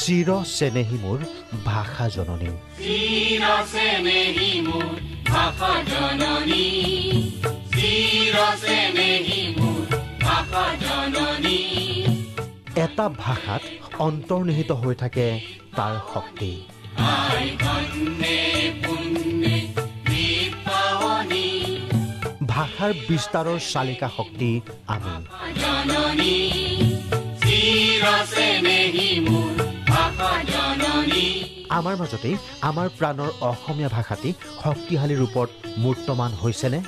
চিৰ চেনেহী মোৰ ভাষা জননী চিৰ চেনেহী মোৰ ভাষা জননী চিৰ চেনেহী মোৰ ভাষা জননী এটা ভাষাত অন্তৰ্নিহিত হৈ থাকে তাৰ শক্তি আই বন্দে পুণ্যে দীপাৱনী ভাষাৰ বিস্তাৰৰ চালিকা শক্তি আমি জননী চিৰ চেনেহী মোৰ ভাষা জননী আমাৰ মাজতে আমাৰ প্ৰাণৰ অসমীয়া ভাষাটি শক্তিশালী ৰূপত মূৰ্তমান হৈছেনে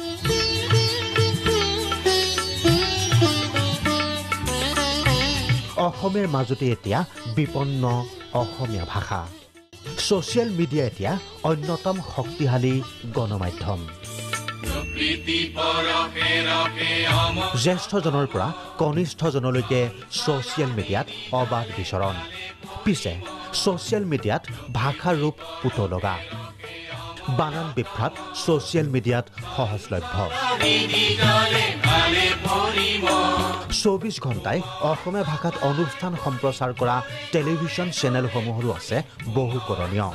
অসমীয়াৰ মাজতে এতিয়া বিপন্ন অসমীয়া ভাষা ছ'চিয়েল মিডিয়া এতিয়া অন্যতম শক্তিশালী গণমাধ্যম জ্যেষ্ঠজনৰ পৰা কনিষ্ঠজনলৈকে ছ'চিয়েল মিডিয়াত অবাধ বিচৰণ পিছে ছ'চিয়েল মিডিয়াত ভাষাৰ ৰূপ পুতলগা বানান বিভ্ৰাট ছ'চিয়েল মিডিয়াত সহজলভ্য 24 ঘণ্টাই অসমীয়া ভাষাত অনুষ্ঠান সম্প্ৰচাৰ কৰা টেলিভিছন চেনেলসমূহৰো আছে বহু কৰণীয়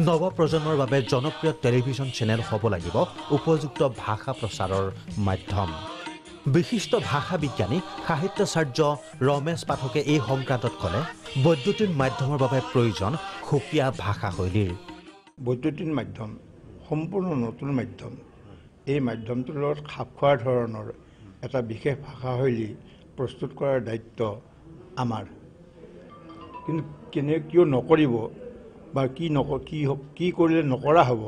নৱপ্ৰজন্মৰ বাবে জনপ্ৰিয় টেলিভিছন চেনেল হ'ব লাগিব উপযুক্ত ভাষা প্ৰচাৰৰ মাধ্যম বিশিষ্ট ভাষা বিজ্ঞানী সাহিত্যাচাৰ্য ৰমেশ পাঠকে এই সংক্ৰান্তত ক'লে বৈদ্যুতিন মাধ্যমৰ বাবে প্ৰয়োজন সুকীয়া ভাষা শৈলীৰ বৈদ্যুতিন মাধ্যম সম্পূৰ্ণ নতুন মাধ্যম এই মাধ্যমটোৰ লগত খাপ খোৱাৰ ধৰণৰ এটা বিশেষ ভাষা শৈলী প্ৰস্তুত কৰাৰ দায়িত্ব আমাৰ কিন্তু কিয় নকৰিব বা কি কৰিলে নকৰা হ'ব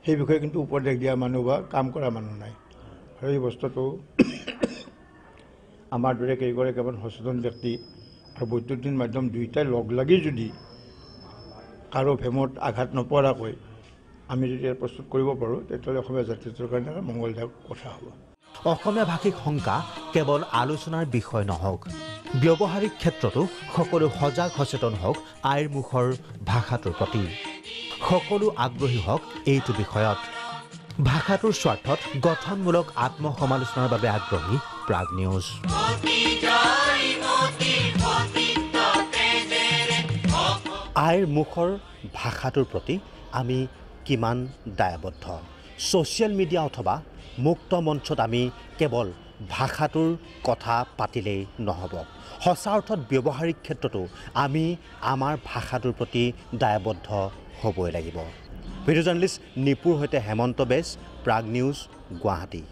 সেই বিষয়ে কিন্তু উপদেশ দিয়া মানুহ বা কাম কৰা মানুহ নাই আৰু এই বস্তুটো আমাৰ দৰে কেইগৰাকীমান সচেতন ব্যক্তি আৰু বৈদ্যুতিন মাধ্যম দুয়োটাই লগ লাগি যদি কাৰো ভেমত আঘাত নপৰাকৈ আমি যদি প্ৰস্তুত কৰিব পাৰোঁ তেতিয়াহ'লে অসমীয়া জাতিটোৰ কাৰণে মংগলদায়ক কথা হ'ব অসমীয়া ভাষিক শংকা কেৱল আলোচনাৰ বিষয় নহওক ব্যৱহাৰিক ক্ষেত্ৰতো সকলো সজাগ সচেতন হওক আইৰ মুখৰ ভাষাটোৰ প্ৰতি সকলো আগ্ৰহী হওক এইটো বিষয়ত ভাষাটোৰ স্বাৰ্থত গঠনমূলক আত্মসমালোচনাৰ বাবে আগ্ৰহী প্ৰাগ নিউজ আইৰ মুখৰ ভাষাটোৰ প্ৰতি আমি কিমান দায়বদ্ধ ছ'চিয়েল মিডিয়া অথবা মুক্ত মঞ্চত আমি কেৱল ভাষাটোৰ কথা পাতিলেই নহ'ব সঁচা অৰ্থত ব্যৱহাৰিক ক্ষেত্ৰতো আমি আমাৰ ভাষাটোৰ প্ৰতি দায়বদ্ধ হ'বই লাগিব ভিডিঅ' জাৰ্নেলিষ্ট নিপুৰ সৈতে হেমন্ত বেজ প্ৰাগ নিউজ গুৱাহাটী